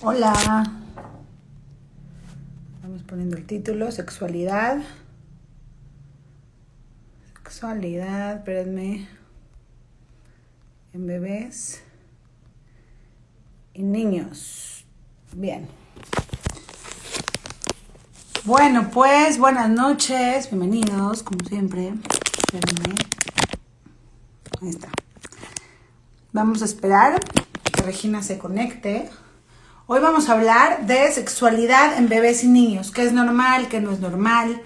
Hola, vamos poniendo el título, sexualidad, espérenme, en bebés y niños. Bien. Bueno, pues buenas noches, bienvenidos, como siempre. Espérenme. Ahí está. Vamos a esperar que Regina se conecte. Hoy vamos a hablar de sexualidad en bebés y niños, qué es normal, qué no es normal,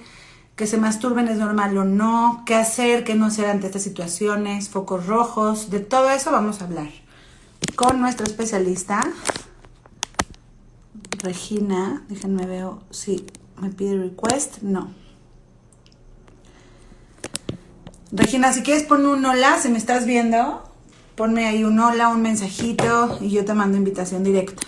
que se masturben es normal o no, qué hacer, qué no hacer ante estas situaciones, focos rojos, de todo eso vamos a hablar con nuestra especialista, Regina. Déjenme ver si me pide request, no. Regina, si quieres ponme un hola, si me estás viendo, ponme ahí un hola, un mensajito y yo te mando invitación directa.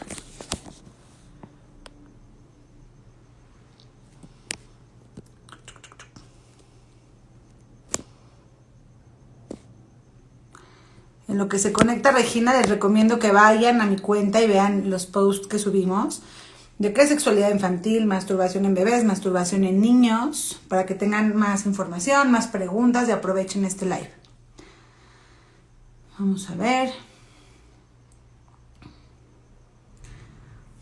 En lo que se conecta Regina, les recomiendo que vayan a mi cuenta y vean los posts que subimos de qué es sexualidad infantil, masturbación en bebés, masturbación en niños, para que tengan más información, más preguntas y aprovechen este live. Vamos a ver.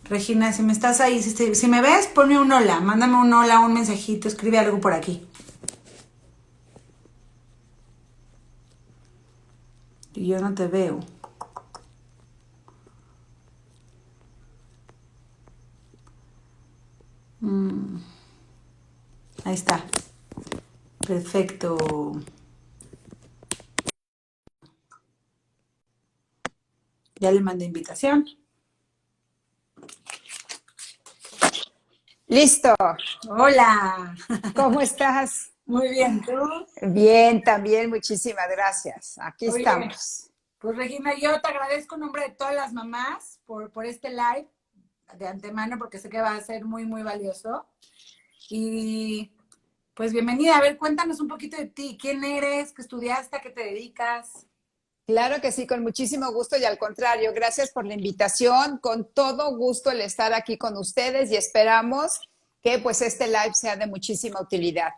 Regina, si me estás ahí, si me ves, ponme un hola, mándame un hola, un mensajito, escribe algo por aquí. Y yo no te veo. Ahí está. Perfecto. Ya le mandé invitación. Listo. Hola. ¿Cómo estás? Muy bien, ¿tú? Bien, también, muchísimas gracias. Aquí Oye, estamos. pues Regina, yo te agradezco en nombre de todas las mamás por este live de antemano, porque sé que va a ser muy, muy valioso. Y pues bienvenida. A ver, cuéntanos un poquito de ti. ¿Quién eres? ¿Qué estudiaste? ¿A qué te dedicas? Claro que sí, con muchísimo gusto y al contrario, gracias por la invitación. Con todo gusto el estar aquí con ustedes y esperamos que pues este live sea de muchísima utilidad.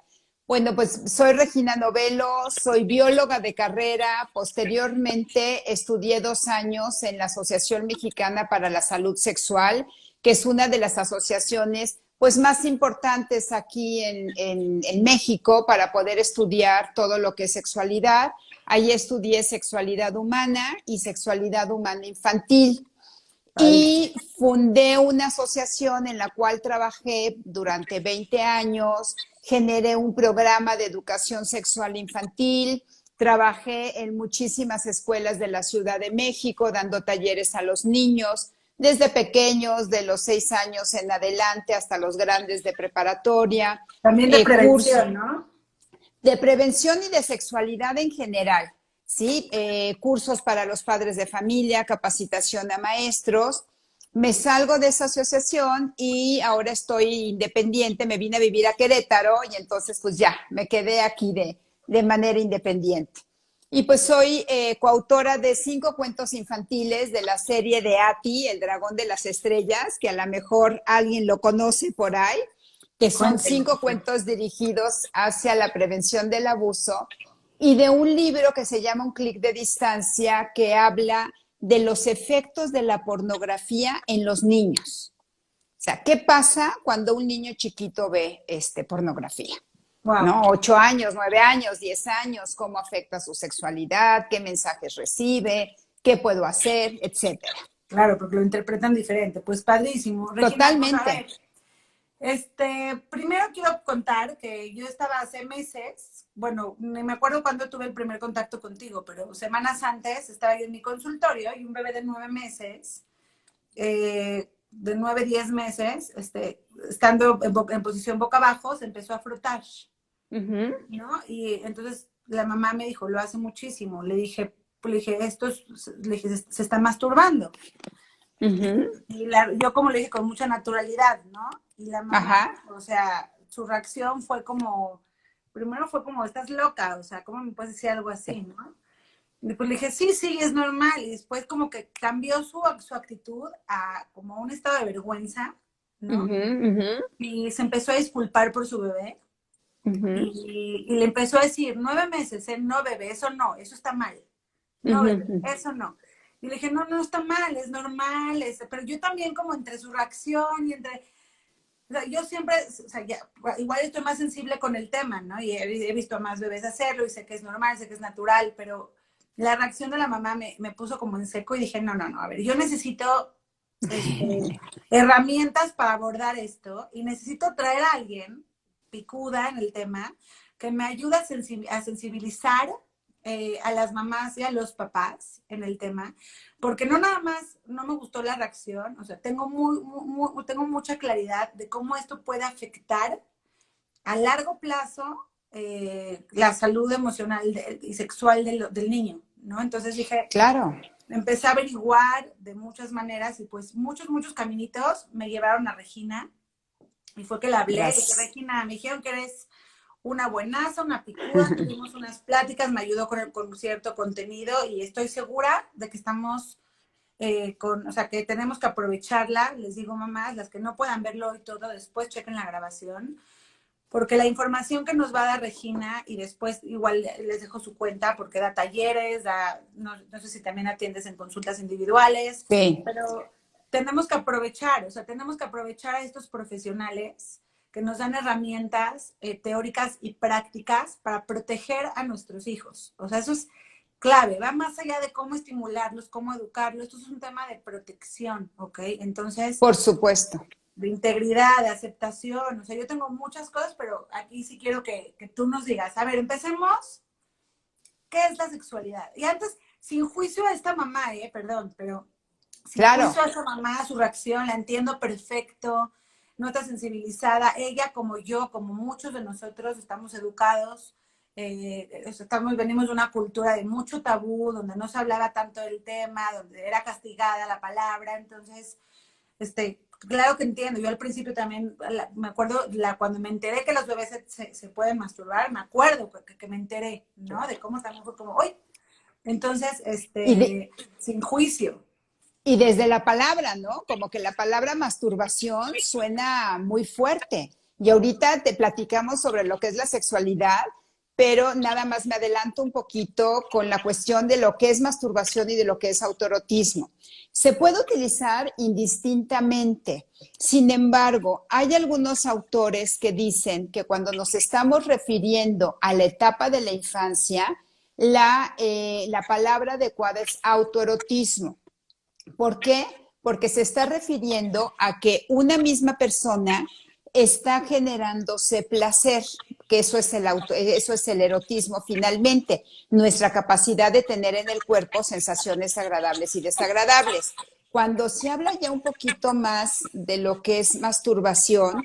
Bueno, pues soy Regina Novelo, soy bióloga de carrera. Posteriormente estudié 2 años en la Asociación Mexicana para la Salud Sexual, que es una de las asociaciones pues más importantes aquí en México para poder estudiar todo lo que es sexualidad. Ahí estudié sexualidad humana y sexualidad humana infantil. Padrísimo. Y fundé una asociación en la cual trabajé durante 20 años, generé un programa de educación sexual infantil, trabajé en muchísimas escuelas de la Ciudad de México dando talleres a los niños, desde pequeños, de los 6 años en adelante, hasta los grandes de preparatoria, También de cursos prevención, ¿no? de prevención y de sexualidad en general, ¿sí? Cursos para los padres de familia, capacitación a maestros. Me salgo de esa asociación y ahora estoy independiente, me vine a vivir a Querétaro y entonces pues ya, me quedé aquí de manera independiente. Y pues soy coautora de 5 cuentos infantiles de la serie de Ati, El Dragón de las Estrellas, que a lo mejor alguien lo conoce por ahí, que son Cuéntenme. 5 cuentos dirigidos hacia la prevención del abuso, y de un libro que se llama Un clic de distancia, que habla de los efectos de la pornografía en los niños. O sea, ¿qué pasa cuando un niño chiquito ve pornografía? Wow. ¿No? 8 años, 9 años, 10 años, cómo afecta su sexualidad, qué mensajes recibe, qué puedo hacer, etcétera. Claro, porque lo interpretan diferente. Pues padrísimo. Regina, pues a Totalmente. ver, primero quiero contar que yo estaba hace meses, bueno, ni me acuerdo cuándo tuve el primer contacto contigo, pero semanas antes estaba yo en mi consultorio y un bebé de 9 meses, de 9, 10 meses, estando en posición boca abajo, se empezó a frotar, Uh-huh. ¿no? Y entonces la mamá me dijo, lo hace muchísimo. Le dije, le dije, se está masturbando. Uh-huh. Yo como le dije, con mucha naturalidad, ¿no? Y la mamá, Ajá. o sea, su reacción fue como, primero fue como, estás loca, o sea, ¿cómo me puedes decir algo así, Sí. no? Y pues le dije, sí, sí, es normal. Y después como que cambió su actitud a como un estado de vergüenza, ¿no? Ujú, ujú, Y se empezó a disculpar por su bebé. ujú, Y le empezó a decir, 9 meses, no bebé, eso no, eso está mal. No ujú, bebé, ujú. eso no. Y le dije, no, no está mal, es normal. Pero yo también como entre su reacción y entre... O sea, yo siempre, o sea, igual estoy más sensible con el tema, ¿no? Y he visto a más bebés hacerlo y sé que es normal, sé que es natural, pero la reacción de la mamá me puso como en seco y dije, no, no, no, a ver, yo necesito herramientas para abordar esto y necesito traer a alguien picuda en el tema que me ayude a sensibilizar a las mamás y a los papás en el tema, porque no nada más no me gustó la reacción, o sea, tengo mucha claridad de cómo esto puede afectar a largo plazo la salud emocional y sexual del niño, ¿no? Entonces dije, Claro. empecé a averiguar de muchas maneras y pues muchos caminitos me llevaron a Regina y fue que le hablé, le dije, Gracias. Regina, me dijeron que eres una buenaza, una picuda, tuvimos unas pláticas, me ayudó con cierto contenido y estoy segura de que estamos o sea, que tenemos que aprovecharla, les digo mamás, las que no puedan verlo hoy todo, después chequen la grabación, porque la información que nos va a dar Regina, y después igual les dejo su cuenta, porque da talleres, no sé si también atiendes en consultas individuales, Sí, pero tenemos que aprovechar, o sea, tenemos que aprovechar a estos profesionales que nos dan herramientas teóricas y prácticas para proteger a nuestros hijos. O sea, eso es clave, va más allá de cómo estimularlos, cómo educarlos, esto es un tema de protección, ¿ok? Entonces, por supuesto. de integridad, de aceptación. O sea, yo tengo muchas cosas, pero aquí sí quiero que tú nos digas. A ver, empecemos. ¿Qué es la sexualidad? Y antes, sin juicio a esta mamá, perdón, pero sin juicio Claro. a esta mamá, su reacción, la entiendo perfecto, no está sensibilizada. Ella, como yo, como muchos de nosotros, estamos educados. Venimos de una cultura de mucho tabú, donde no se hablaba tanto del tema, donde era castigada la palabra, entonces claro que entiendo. Yo al principio también me acuerdo cuando me enteré que los bebés se pueden masturbar, me acuerdo que me enteré, ¿no? De cómo también fue como, uy. Entonces, Y, de- sin juicio. y desde la palabra, ¿no? Como que la palabra masturbación suena muy fuerte. Y ahorita te platicamos sobre lo que es la sexualidad, pero nada más me adelanto un poquito con la cuestión de lo que es masturbación y de lo que es autoerotismo. Se puede utilizar indistintamente. Sin embargo, hay algunos autores que dicen que cuando nos estamos refiriendo a la etapa de la infancia, la palabra adecuada es autoerotismo. ¿Por qué? Porque se está refiriendo a que una misma persona está generándose placer, que eso es el erotismo finalmente, nuestra capacidad de tener en el cuerpo sensaciones agradables y desagradables. Cuando se habla ya un poquito más de lo que es masturbación,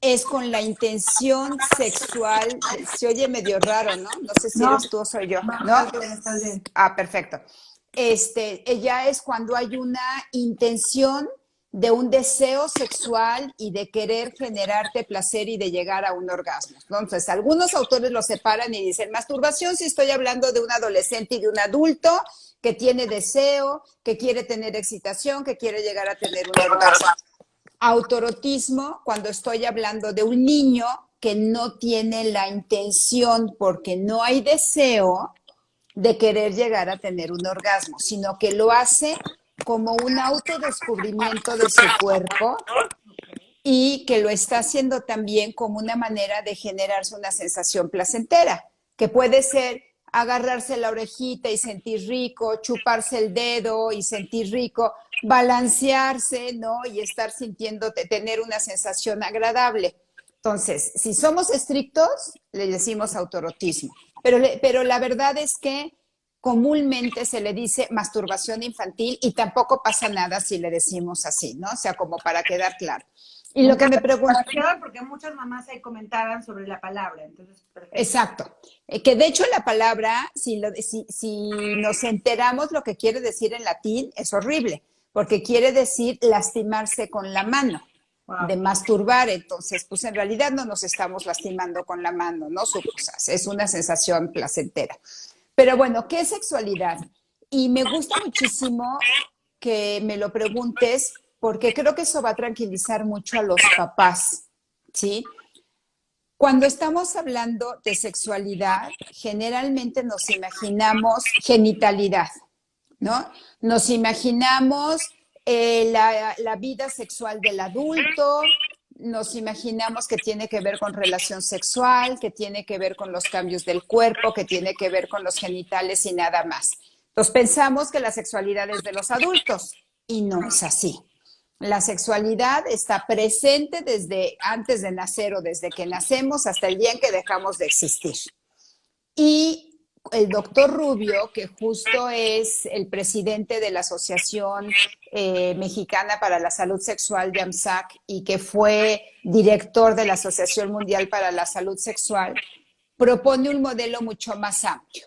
es con la intención sexual, se oye medio raro, ¿no? No sé si No, eres tú o soy yo, no, ¿no? estás bien, estás bien. Ah, perfecto. Ya es cuando hay una intención de un deseo sexual y de querer generarte placer y de llegar a un orgasmo. Entonces, algunos autores lo separan y dicen, masturbación si estoy hablando de un adolescente y de un adulto que tiene deseo, que quiere tener excitación, que quiere llegar a tener un orgasmo. Autorotismo cuando estoy hablando de un niño que no tiene la intención porque no hay deseo de querer llegar a tener un orgasmo, sino que lo hace como un autodescubrimiento de su cuerpo y que lo está haciendo también como una manera de generarse una sensación placentera, que puede ser agarrarse la orejita y sentir rico, chuparse el dedo y sentir rico, balancearse, ¿no? Y estar sintiendo, tener una sensación agradable. Entonces, si somos estrictos, le decimos autorotismo. Pero la verdad es que comúnmente se le dice masturbación infantil y tampoco pasa nada si le decimos así, ¿no? O sea, como para quedar claro. Y Me lo que me encanta la pregunto, comparación porque muchas mamás ahí comentaban sobre la palabra, entonces, perfecto. exacto, que de hecho la palabra, si nos enteramos lo que quiere decir en latín, es horrible, porque quiere decir lastimarse con la mano, de Wow. masturbar, entonces, pues en realidad no nos estamos lastimando con la mano, ¿no? Es una sensación placentera. Pero bueno, ¿qué es sexualidad? Y me gusta muchísimo que me lo preguntes porque creo que eso va a tranquilizar mucho a los papás, ¿sí? Cuando estamos hablando de sexualidad, generalmente nos imaginamos genitalidad, ¿no? Nos imaginamos la vida sexual del adulto, nos imaginamos que tiene que ver con relación sexual, que tiene que ver con los cambios del cuerpo, que tiene que ver con los genitales y nada más. Entonces pensamos que la sexualidad es de los adultos y no es así. La sexualidad está presente desde antes de nacer o desde que nacemos hasta el día en que dejamos de existir. Y el doctor Rubio, que justo es el presidente de la Asociación Mexicana para la Salud Sexual de AMSAC y que fue director de la Asociación Mundial para la Salud Sexual, propone un modelo mucho más amplio.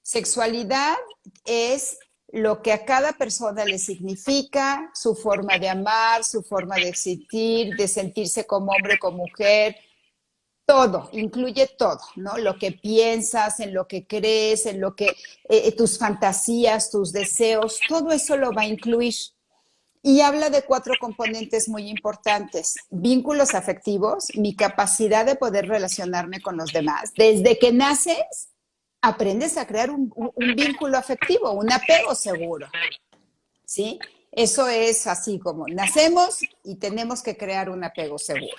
Sexualidad es lo que a cada persona le significa, su forma de amar, su forma de existir, de sentirse como hombre, como mujer, todo, incluye todo, ¿no? Lo que piensas, en lo que crees, en lo que tus fantasías, tus deseos, todo eso lo va a incluir. Y habla de 4 componentes muy importantes: vínculos afectivos, mi capacidad de poder relacionarme con los demás. Desde que naces, aprendes a crear un vínculo afectivo, un apego seguro, ¿sí? Eso es así como nacemos y tenemos que crear un apego seguro.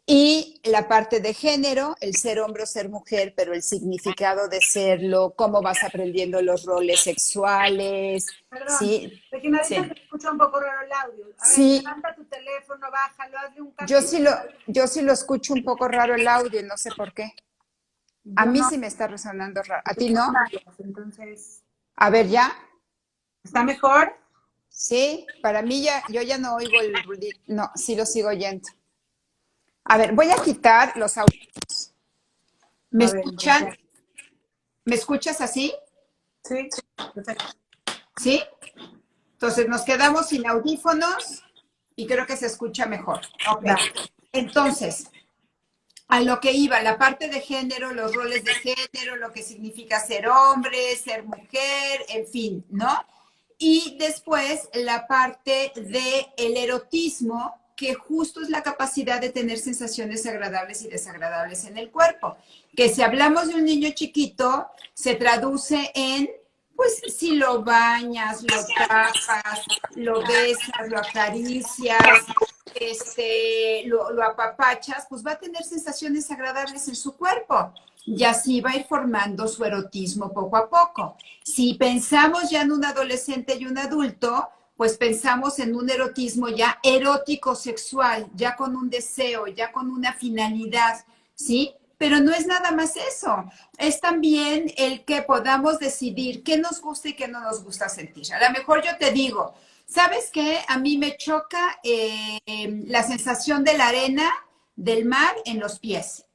Y la parte de género, el ser hombre o ser mujer, pero el significado de serlo, cómo vas aprendiendo los roles sexuales, Perdón, ¿sí? Regina, ahorita Sí. se escucha un poco raro el audio. A ver, Sí, levanta tu teléfono, bájalo, hazle un yo cambio. sí lo, yo sí lo escucho un poco raro el audio, no sé por qué. A Yo mí no sí me está resonando raro. ¿A ti escucho no? nada, entonces, A ver, ¿ya? ¿está mejor? Sí, para mí ya, yo ya no oigo el ruidito. No, sí lo sigo oyendo. A ver, voy a quitar los audios. ¿Me A ver, escuchan? entonces, ¿Me escuchas así? sí, perfecto. ¿Sí? Entonces nos quedamos sin audífonos y creo que se escucha mejor. Ok. Va. Entonces, a lo que iba, la parte de género, los roles de género, lo que significa ser hombre, ser mujer, en fin, ¿no? Y después la parte de el erotismo, que justo es la capacidad de tener sensaciones agradables y desagradables en el cuerpo. Que si hablamos de un niño chiquito, se traduce en, pues, si lo bañas, lo tapas, lo besas, lo acaricias, lo apapachas, pues va a tener sensaciones agradables en su cuerpo. Y así va a ir formando su erotismo poco a poco. Si pensamos ya en un adolescente y un adulto, pues pensamos en un erotismo ya erótico sexual, ya con un deseo, ya con una finalidad, ¿sí? Pero no es nada más eso, es también el que podamos decidir qué nos gusta y qué no nos gusta sentir. A lo mejor yo te digo, ¿sabes qué? A mí me choca la sensación de la arena del mar en los pies.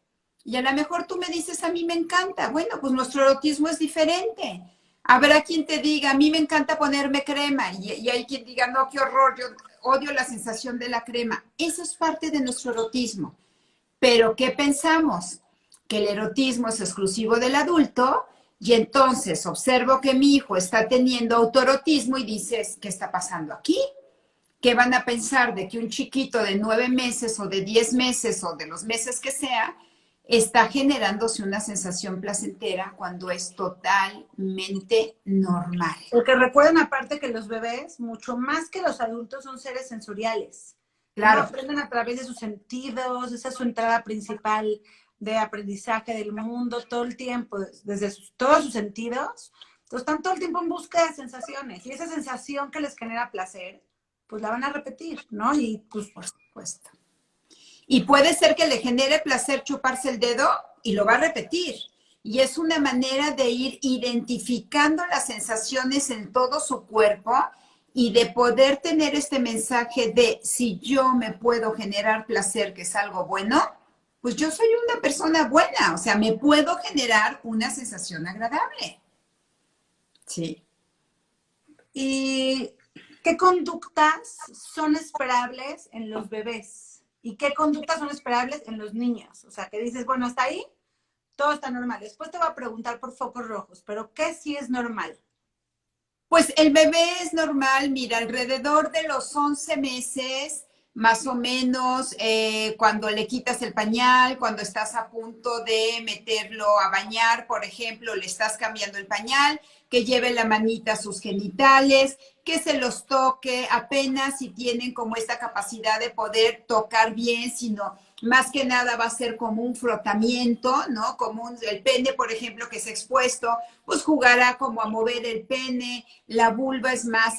Y a lo mejor tú me dices, a mí me encanta. Bueno, pues nuestro erotismo es diferente. Habrá quien te diga, a mí me encanta ponerme crema. Y hay quien diga, no, qué horror, yo odio la sensación de la crema. Eso es parte de nuestro erotismo. Pero ¿qué pensamos? Que el erotismo es exclusivo del adulto y entonces observo que mi hijo está teniendo autoerotismo y dices, ¿qué está pasando aquí? ¿Qué van a pensar de que un chiquito de 9 meses o de 10 meses o de los meses que sea está generándose una sensación placentera cuando es totalmente normal? Porque recuerden aparte que los bebés, mucho más que los adultos, son seres sensoriales. ¿No? Claro, Aprenden a través de sus sentidos, esa es su entrada principal de aprendizaje del mundo todo el tiempo, desde todos sus sentidos. Entonces están todo el tiempo en busca de sensaciones y esa sensación que les genera placer, pues la van a repetir, ¿no? Y pues por supuesto. Y puede ser que le genere placer chuparse el dedo y lo va a repetir. Y es una manera de ir identificando las sensaciones en todo su cuerpo y de poder tener este mensaje de si yo me puedo generar placer, que es algo bueno, pues yo soy una persona buena, o sea, me puedo generar una sensación agradable. Sí. ¿y qué conductas son esperables en los bebés? ¿Y qué conductas son esperables en los niños? O sea, que dices, bueno, hasta ahí todo está normal. Después te voy a preguntar por focos rojos, pero ¿qué sí es normal? Pues el bebé es normal, mira, alrededor de los 11 meses, más o menos, cuando le quitas el pañal, cuando estás a punto de meterlo a bañar, por ejemplo, le estás cambiando el pañal, que lleve la manita a sus genitales, que se los toque apenas si tienen como esta capacidad de poder tocar bien, sino más que nada va a ser como un frotamiento, ¿no? El pene, por ejemplo, que es expuesto, pues jugará como a mover el pene, la vulva es más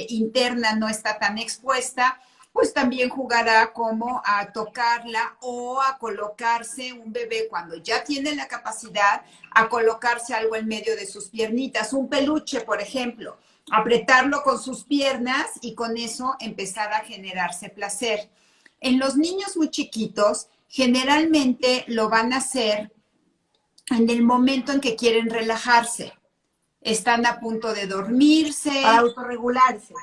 interna, no está tan expuesta, pues también jugará como a tocarla o a colocarse un bebé cuando ya tiene la capacidad a colocarse algo en medio de sus piernitas, un peluche, por ejemplo, apretarlo con sus piernas y con eso empezar a generarse placer. En los niños muy chiquitos, generalmente lo van a hacer en el momento en que quieren relajarse. Están a punto de dormirse. Para autorregularse.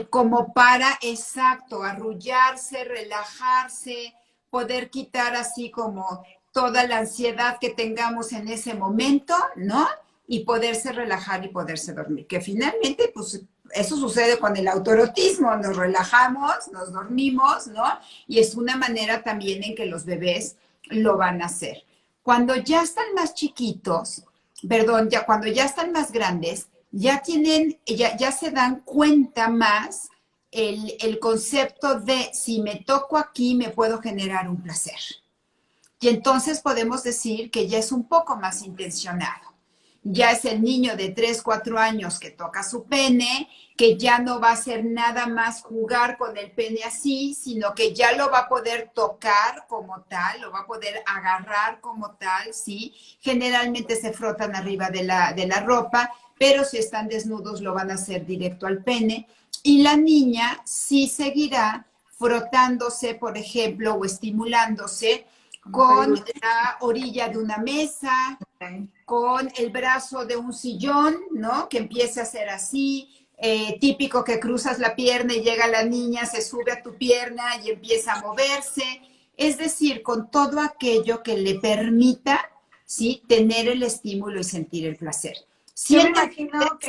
Como para, exacto, arrullarse, relajarse, poder quitar así como toda la ansiedad que tengamos en ese momento, ¿no? Y poderse relajar y poderse dormir. Que finalmente, pues, eso sucede con el autoerotismo, nos relajamos, nos dormimos, ¿no? Y es una manera también en que los bebés lo van a hacer. Cuando ya están más chiquitos, perdón, cuando ya están más grandes, ya se dan cuenta más el concepto de si me toco aquí me puedo generar un placer. Y entonces podemos decir que ya es un poco más intencionado. Ya es el niño de 3, 4 años que toca su pene, que ya no va a hacer nada más jugar con el pene así, sino que ya lo va a poder tocar como tal, lo va a poder agarrar como tal, ¿sí? Generalmente se frotan arriba de la ropa, pero si están desnudos lo van a hacer directo al pene. Y la niña sí seguirá frotándose, por ejemplo, o estimulándose con la orilla de una mesa, con el brazo de un sillón, ¿no? Que empiece a hacer así, típico que cruzas la pierna y llega la niña, se sube a tu pierna y empieza a moverse. Es decir, con todo aquello que le permita, ¿sí? Tener el estímulo y sentir el placer. Yo me imagino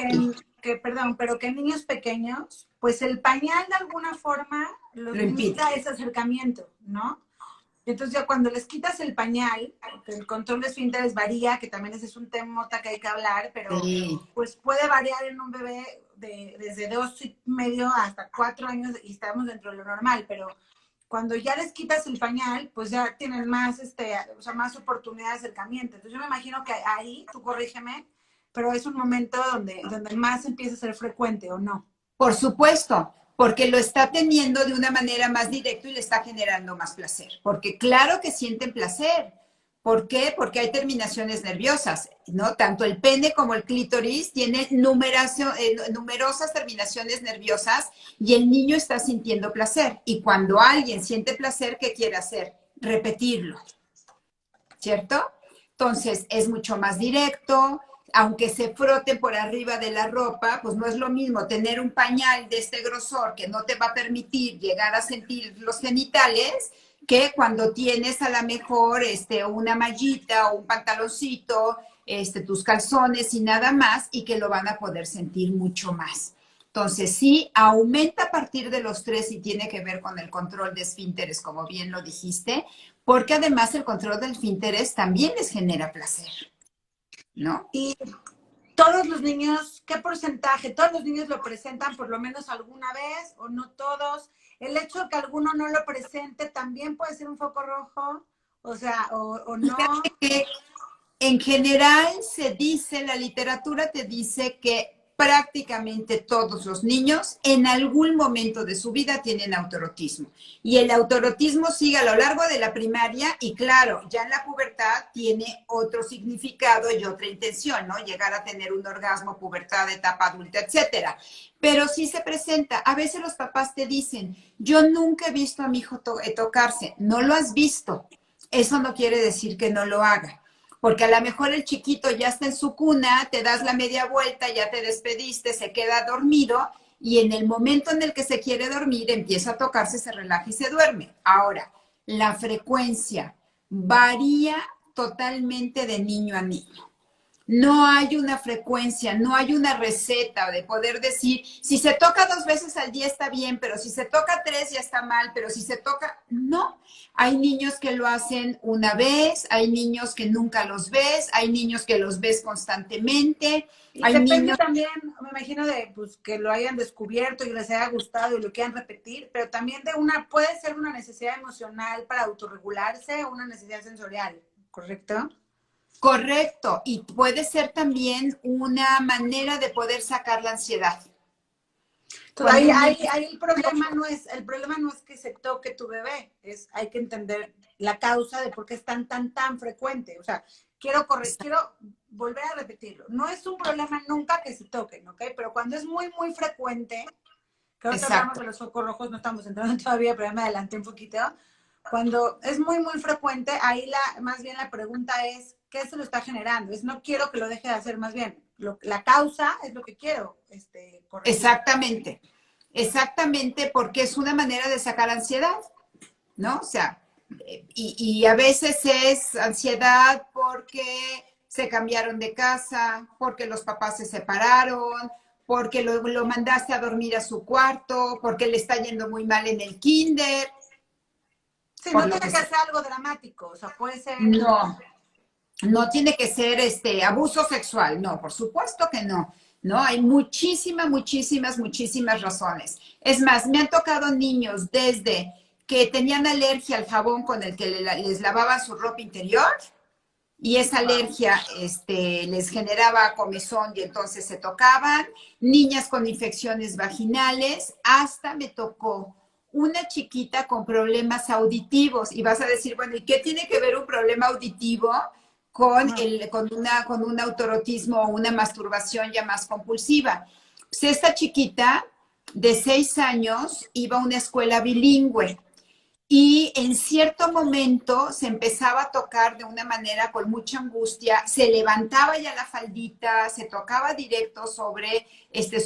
perdón, pero que en niños pequeños, pues el pañal de alguna forma los limita ese acercamiento, ¿no? Entonces ya cuando les quitas el pañal, el control de esfínteres varía, que también ese es un tema que hay que hablar, pero pues puede variar en un bebé desde 2 y medio hasta 4 años y estamos dentro de lo normal, pero cuando ya les quitas el pañal, pues ya tienen más, más oportunidad de acercamiento. Entonces yo me imagino que ahí, tú corrígeme, pero es un momento donde más empieza a ser frecuente, ¿o no? Por supuesto, porque lo está teniendo de una manera más directa y le está generando más placer. Porque claro que sienten placer. ¿Por qué? Porque hay terminaciones nerviosas, ¿no? Tanto el pene como el clítoris tienen numerosas terminaciones nerviosas y el niño está sintiendo placer. Y cuando alguien siente placer, ¿qué quiere hacer? Repetirlo, ¿cierto? Entonces, es mucho más directo. Aunque se frote por arriba de la ropa, pues no es lo mismo tener un pañal de este grosor que no te va a permitir llegar a sentir los genitales que cuando tienes a lo mejor una mallita o un pantaloncito, tus calzones y nada más, y que lo van a poder sentir mucho más. Entonces, sí, aumenta a partir de los 3 y tiene que ver con el control de esfínteres, como bien lo dijiste, porque además el control de esfínteres también les genera placer, ¿no? Y todos los niños, ¿qué porcentaje? ¿Todos los niños lo presentan por lo menos alguna vez o no todos? El hecho de que alguno no lo presente también puede ser un foco rojo, o sea, o no. En general se dice, la literatura te dice que prácticamente todos los niños en algún momento de su vida tienen autoerotismo. Y el autoerotismo sigue a lo largo de la primaria y claro, ya en la pubertad tiene otro significado y otra intención, ¿no? Llegar a tener un orgasmo, pubertad, etapa adulta, etcétera. Pero sí se presenta. A veces los papás te dicen, yo nunca he visto a mi hijo tocarse. No lo has visto. Eso no quiere decir que no lo haga. Porque a lo mejor el chiquito ya está en su cuna, te das la media vuelta, ya te despediste, se queda dormido y en el momento en el que se quiere dormir empieza a tocarse, se relaja y se duerme. Ahora, la frecuencia varía totalmente de niño a niño. No hay una frecuencia, no hay una receta de poder decir, si se toca 2 veces al día está bien, pero si se toca 3 ya está mal, pero si se toca, no. Hay niños que lo hacen una vez, hay niños que nunca los ves, hay niños que los ves constantemente. Y hay depende niños... también, me imagino, de pues, que lo hayan descubierto y les haya gustado y lo quieran repetir, pero también puede ser una necesidad emocional para autorregularse o una necesidad sensorial, ¿correcto? Correcto, y puede ser también una manera de poder sacar la ansiedad. Entonces, ahí el problema no es que se toque tu bebé, hay que entender la causa de por qué es tan frecuente. O sea, quiero volver a repetirlo. No es un problema nunca que se toquen, ¿ok? Pero cuando es muy frecuente, creo que hablamos de los focos rojos, no estamos entrando todavía, pero ya me adelanté un poquito. Cuando es muy frecuente, ahí más bien la pregunta es, ¿qué se lo está generando? No quiero que lo deje de hacer, más bien. La causa es lo que quiero corregir. Exactamente, porque es una manera de sacar ansiedad, ¿no? O sea, y a veces es ansiedad porque se cambiaron de casa, porque los papás se separaron, porque lo mandaste a dormir a su cuarto, porque le está yendo muy mal en el kinder. Sí, no tiene que ser algo dramático, o sea, puede ser... No tiene que ser abuso sexual, no, por supuesto que no. No, hay muchísimas razones. Es más, me han tocado niños desde que tenían alergia al jabón con el que les lavaban su ropa interior y esa alergia les generaba comezón y entonces se tocaban, niñas con infecciones vaginales, hasta me tocó una chiquita con problemas auditivos y vas a decir, bueno, ¿y qué tiene que ver un problema auditivo con un autoerotismo o una masturbación ya más compulsiva? Pues esta chiquita de 6 años iba a una escuela bilingüe y en cierto momento se empezaba a tocar de una manera con mucha angustia, se levantaba ya la faldita, se tocaba directo sobre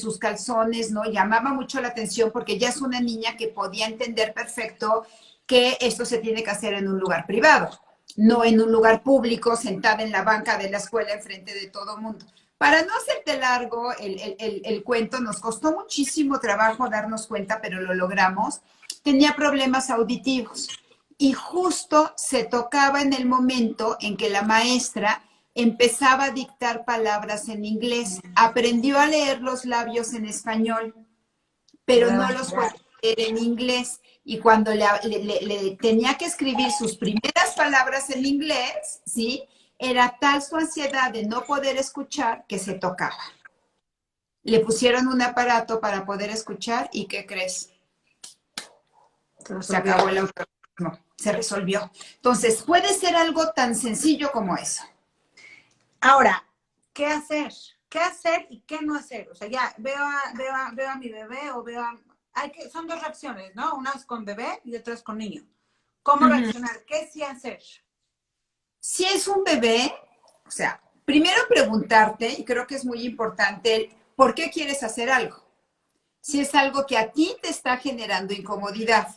sus calzones, ¿no? Llamaba mucho la atención porque ya es una niña que podía entender perfecto que esto se tiene que hacer en un lugar privado, no en un lugar público, sentada en la banca de la escuela enfrente de todo el mundo. Para no hacerte largo el cuento, nos costó muchísimo trabajo darnos cuenta, pero lo logramos. Tenía problemas auditivos y justo se tocaba en el momento en que la maestra empezaba a dictar palabras en inglés. Aprendió a leer los labios en español, pero no los podía leer en inglés. Y cuando le tenía que escribir sus primeras palabras en inglés, ¿sí? Era tal su ansiedad de no poder escuchar que se tocaba. Le pusieron un aparato para poder escuchar y ¿qué crees? Se acabó el autorismo, se resolvió. Entonces, puede ser algo tan sencillo como eso. Ahora, ¿qué hacer? ¿Qué hacer y qué no hacer? O sea, ya veo a mi bebé o son 2 reacciones, ¿no? Una es con bebé y otra es con niño. ¿Cómo reaccionar? ¿Qué sí hacer? Si es un bebé, o sea, primero preguntarte, y creo que es muy importante, ¿por qué quieres hacer algo? Si es algo que a ti te está generando incomodidad,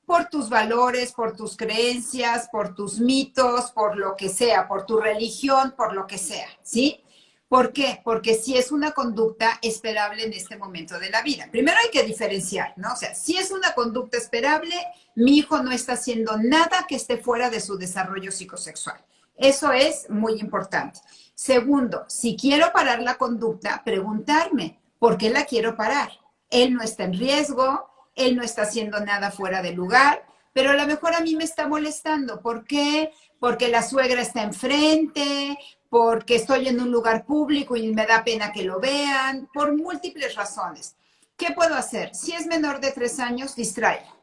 por tus valores, por tus creencias, por tus mitos, por lo que sea, por tu religión, por lo que sea, ¿sí? ¿Por qué? Porque si es una conducta esperable en este momento de la vida. Primero hay que diferenciar, ¿no? O sea, si es una conducta esperable, mi hijo no está haciendo nada que esté fuera de su desarrollo psicosexual. Eso es muy importante. Segundo, si quiero parar la conducta, preguntarme, ¿por qué la quiero parar? Él no está en riesgo, él no está haciendo nada fuera de lugar, pero a lo mejor a mí me está molestando. ¿Por qué? Porque la suegra está enfrente, porque estoy en un lugar público y me da pena que lo vean, por múltiples razones. ¿Qué puedo hacer? Si es menor de 3 años, distraerlo.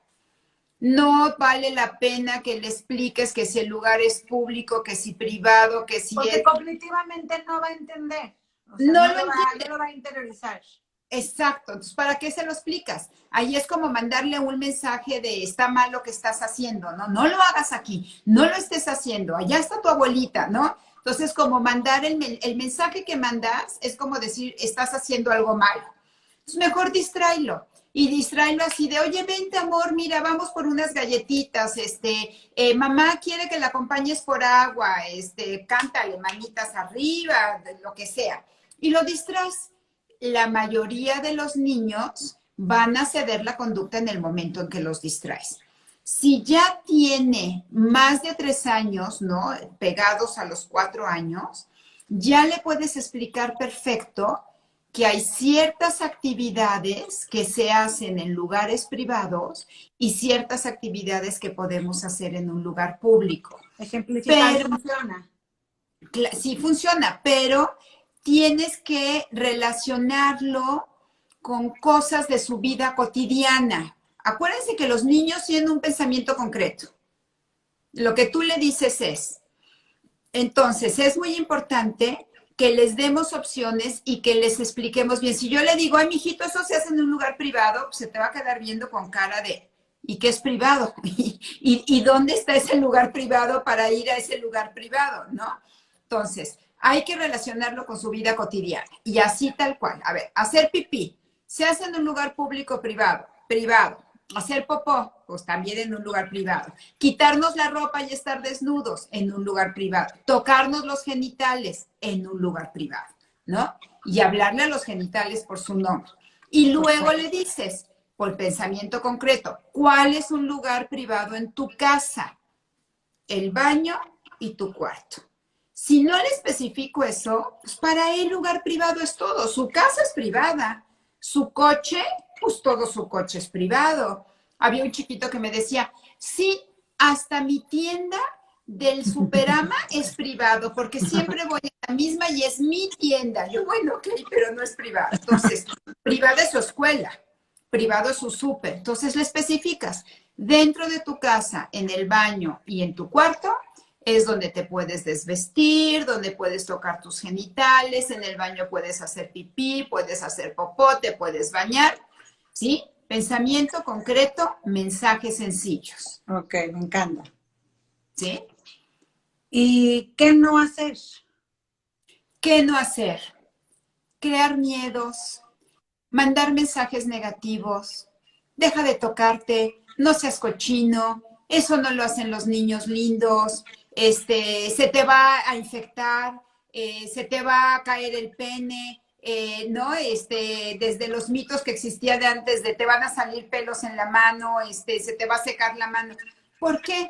No vale la pena que le expliques que si el lugar es público, que si privado, que si porque es... cognitivamente no va a entender. O sea, no lo va a interiorizar. Exacto, entonces ¿para qué se lo explicas? Ahí es como mandarle un mensaje de está mal lo que estás haciendo, ¿no? No lo hagas aquí, no lo estés haciendo, allá está tu abuelita, ¿no? Entonces como mandar el mensaje que mandas es como decir estás haciendo algo mal. Entonces, mejor distráelo. Y distráelo así de, oye, vente, amor, mira, vamos por unas galletitas, mamá quiere que la acompañes por agua, cántale, manitas arriba, lo que sea. Y lo distraes. La mayoría de los niños van a ceder la conducta en el momento en que los distraes. Si ya tiene más de 3 años, ¿no? Pegados a los 4 años, ya le puedes explicar perfecto que hay ciertas actividades que se hacen en lugares privados y ciertas actividades que podemos hacer en un lugar público. Ejemplificar funciona. Sí funciona, pero tienes que relacionarlo con cosas de su vida cotidiana. Acuérdense que los niños tienen un pensamiento concreto. Lo que tú le dices es, entonces es muy importante que les demos opciones y que les expliquemos bien. Si yo le digo, ay, mijito, eso se hace en un lugar privado, pues se te va a quedar viendo con cara de, ¿y qué es privado? ¿Y dónde está ese lugar privado para ir a ese lugar privado? ¿No? Entonces, hay que relacionarlo con su vida cotidiana y así tal cual. A ver, hacer pipí, ¿se hace en un lugar público o privado? Privado. Hacer popó, pues también en un lugar privado. Quitarnos la ropa y estar desnudos en un lugar privado. Tocarnos los genitales en un lugar privado, ¿no? Y hablarle a los genitales por su nombre. Y luego le dices, por pensamiento concreto, ¿cuál es un lugar privado en tu casa? El baño y tu cuarto. Si no le especifico eso, pues para él lugar privado es todo. Su casa es privada. Su coche, pues todo su coche es privado. Había un chiquito que me decía, sí, hasta mi tienda del Superama es privado, porque siempre voy a la misma y es mi tienda. Yo, bueno, ok, pero no es privado. Entonces, privada es su escuela, privado es su súper. Entonces, le especificas, dentro de tu casa, en el baño y en tu cuarto, es donde te puedes desvestir, donde puedes tocar tus genitales, en el baño puedes hacer pipí, puedes hacer popó, te puedes bañar, ¿sí? Pensamiento concreto, mensajes sencillos. Ok, me encanta. ¿Sí? ¿Y qué no hacer? ¿Qué no hacer? Crear miedos, mandar mensajes negativos, deja de tocarte, no seas cochino, eso no lo hacen los niños lindos, se te va a infectar, se te va a caer el pene, ¿no? Desde los mitos que existía de antes, de te van a salir pelos en la mano, se te va a secar la mano. ¿Por qué?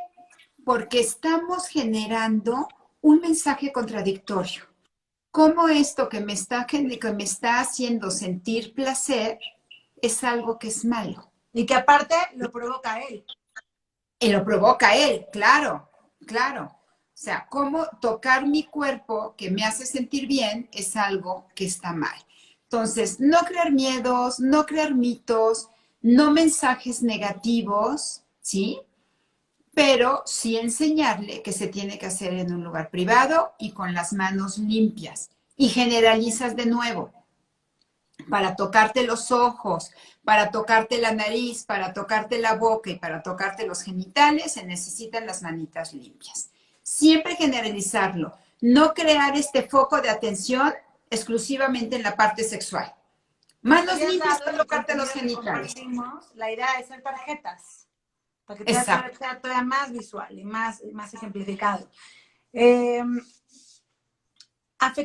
Porque estamos generando un mensaje contradictorio. ¿Cómo esto que me está haciendo sentir placer es algo que es malo? Y que aparte lo provoca él. Y lo provoca él, claro, claro. O sea, cómo tocar mi cuerpo que me hace sentir bien es algo que está mal. Entonces, no crear miedos, no crear mitos, no mensajes negativos, ¿sí? Pero sí enseñarle que se tiene que hacer en un lugar privado y con las manos limpias. Y generalizas de nuevo, para tocarte los ojos, para tocarte la nariz, para tocarte la boca y para tocarte los genitales, se necesitan las manitas limpias. Siempre generalizarlo, no crear este foco de atención exclusivamente en la parte sexual. Manos limpias para tocarte los genitales. La idea es hacer tarjetas, para que sea todavía más visual y más ejemplificado.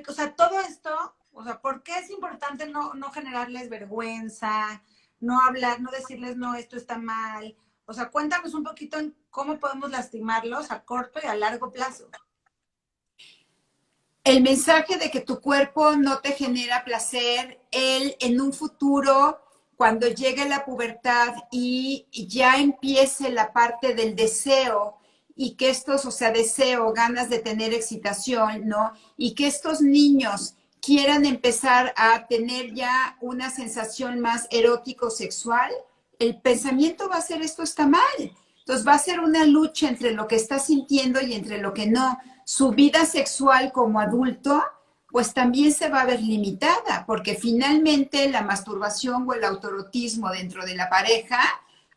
O sea, todo esto, o sea, ¿por qué es importante no generarles vergüenza, no hablar, no decirles, no, esto está mal? O sea, cuéntanos un poquito en cómo podemos lastimarlos a corto y a largo plazo. El mensaje de que tu cuerpo no te genera placer, él en un futuro, cuando llegue la pubertad y ya empiece la parte del deseo, y que estos, o sea, deseo, ganas de tener excitación, ¿no? Y que estos niños quieran empezar a tener ya una sensación más erótico-sexual, el pensamiento va a ser esto está mal. Entonces va a ser una lucha entre lo que está sintiendo y entre lo que no. Su vida sexual como adulto, pues también se va a ver limitada, porque finalmente la masturbación o el autoerotismo dentro de la pareja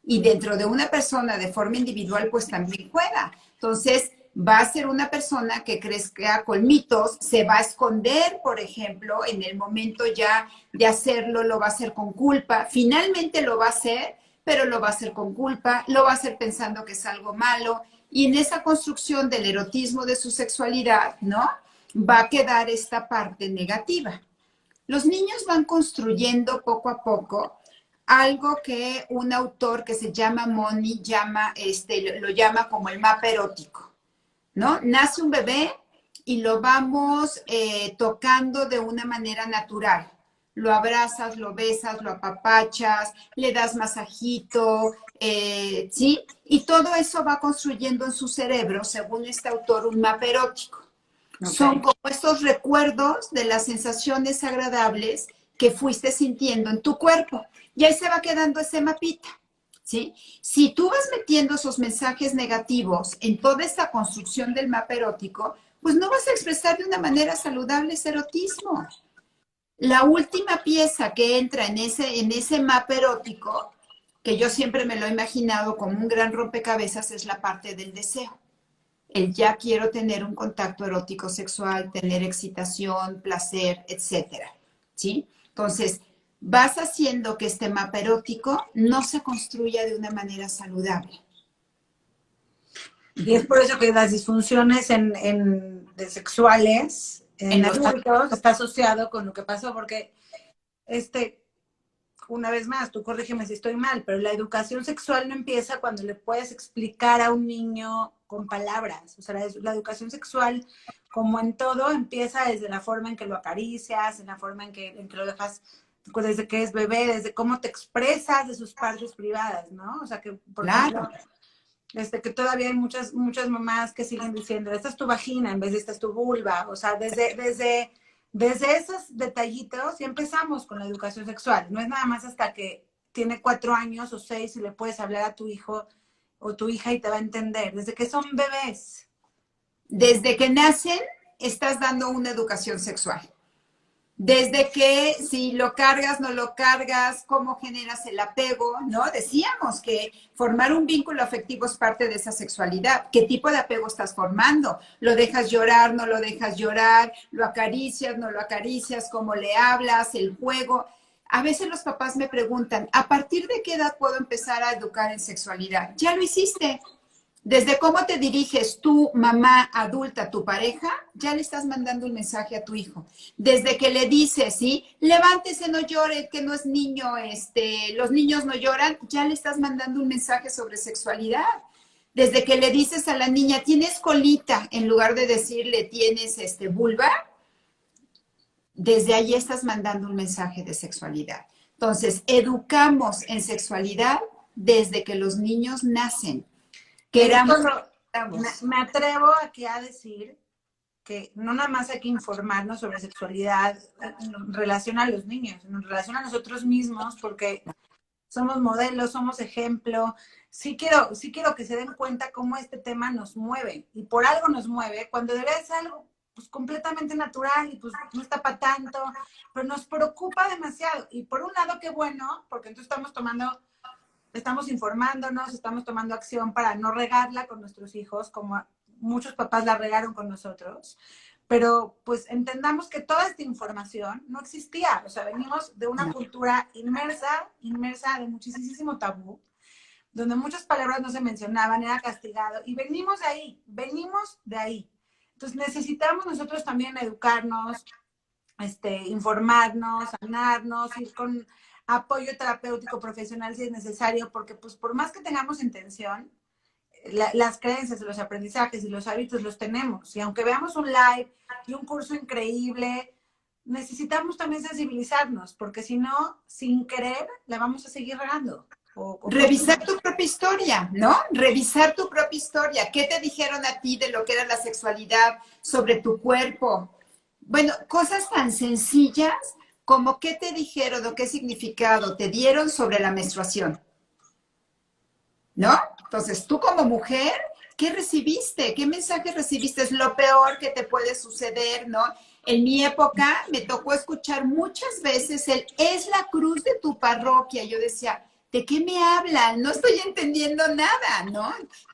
y dentro de una persona de forma individual, pues también juega. Entonces, va a ser una persona que crezca con mitos, se va a esconder, por ejemplo, en el momento ya de hacerlo, lo va a hacer con culpa, finalmente lo va a hacer, pero lo va a hacer con culpa, lo va a hacer pensando que es algo malo, y en esa construcción del erotismo de su sexualidad, ¿no? Va a quedar esta parte negativa. Los niños van construyendo poco a poco algo que un autor que se llama Moni lo llama como el mapa erótico, ¿no? Nace un bebé y lo vamos tocando de una manera natural. Lo abrazas, lo besas, lo apapachas, le das masajito, ¿sí? Y todo eso va construyendo en su cerebro, según este autor, un mapa erótico. Okay. Son como estos recuerdos de las sensaciones agradables que fuiste sintiendo en tu cuerpo. Y ahí se va quedando ese mapita, ¿sí? Si tú vas metiendo esos mensajes negativos en toda esta construcción del mapa erótico, pues no vas a expresar de una manera saludable ese erotismo. La última pieza que entra en ese mapa erótico, que yo siempre me lo he imaginado como un gran rompecabezas, es la parte del deseo. El ya quiero tener un contacto erótico sexual, tener excitación, placer, etcétera, ¿sí? Entonces, vas haciendo que este mapa erótico no se construya de una manera saludable. Y es por eso que las disfunciones de sexuales en adultos está asociado con lo que pasó, porque una vez más, tú corrígeme si estoy mal, pero la educación sexual no empieza cuando le puedes explicar a un niño con palabras. O sea, la educación sexual, como en todo, empieza desde la forma en que lo acaricias, en la forma en que lo dejas, desde que es bebé, desde cómo te expresas de sus partes privadas, ¿no? O sea, que por ejemplo, que todavía hay muchas mamás que siguen diciendo, esta es tu vagina en vez de esta es tu vulva. O sea, desde esos detallitos ya empezamos con la educación sexual. No es nada más hasta que tiene 4 años o 6 y le puedes hablar a tu hijo o tu hija y te va a entender. Desde que son bebés. Desde que nacen, estás dando una educación sexual. Desde que si lo cargas, no lo cargas, cómo generas el apego, ¿no? Decíamos que formar un vínculo afectivo es parte de esa sexualidad. ¿Qué tipo de apego estás formando? ¿Lo dejas llorar, no lo dejas llorar? ¿Lo acaricias, no lo acaricias? ¿Cómo le hablas? El juego. A veces los papás me preguntan, ¿a partir de qué edad puedo empezar a educar en sexualidad? Ya lo hiciste. Desde cómo te diriges tú, mamá adulta, tu pareja, ya le estás mandando un mensaje a tu hijo. Desde que le dices, ¿sí? Levántese, no llore, que no es niño, los niños no lloran, ya le estás mandando un mensaje sobre sexualidad. Desde que le dices a la niña, tienes colita, en lugar de decirle, tienes vulva, desde ahí estás mandando un mensaje de sexualidad. Entonces, educamos en sexualidad desde que los niños nacen. Me atrevo aquí a decir que no nada más hay que informarnos sobre sexualidad en relación a los niños, en relación a nosotros mismos, porque somos modelos, somos ejemplo. Sí quiero que se den cuenta cómo este tema nos mueve, y por algo nos mueve, cuando debería ser algo pues completamente natural y pues no está para tanto, pero nos preocupa demasiado. Y por un lado, qué bueno, porque entonces estamos informándonos, estamos tomando acción para no regarla con nuestros hijos, como muchos papás la regaron con nosotros. Pero pues entendamos que toda esta información no existía. O sea, venimos de una cultura inmersa de muchísimo tabú, donde muchas palabras no se mencionaban, era castigado. Y venimos de ahí. Entonces necesitamos nosotros también educarnos, informarnos, sanarnos, ir con apoyo terapéutico profesional si es necesario, porque pues por más que tengamos intención, las creencias, los aprendizajes y los hábitos los tenemos. Y aunque veamos un live y un curso increíble, necesitamos también sensibilizarnos, porque si no, sin querer, la vamos a seguir regando. Revisar tu propia historia, ¿no? Revisar tu propia historia. ¿Qué te dijeron a ti de lo que era la sexualidad, sobre tu cuerpo? Bueno, cosas tan sencillas como qué te dijeron o qué significado te dieron sobre la menstruación, ¿no? Entonces, tú como mujer, ¿qué recibiste? ¿Qué mensaje recibiste? Es lo peor que te puede suceder, ¿no? En mi época me tocó escuchar muchas veces es la cruz de tu parroquia. Yo decía, ¿de qué me hablan? No estoy entendiendo nada, ¿no?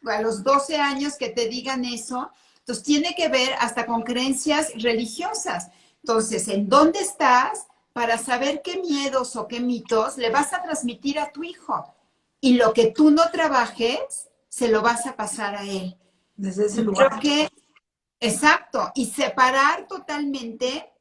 A los 12 años que te digan eso, entonces tiene que ver hasta con creencias religiosas. Entonces, ¿en dónde estás para saber qué miedos o qué mitos le vas a transmitir a tu hijo? Y lo que tú no trabajes, se lo vas a pasar a él. Desde ese Y lugar. creo que, exacto, y separar totalmente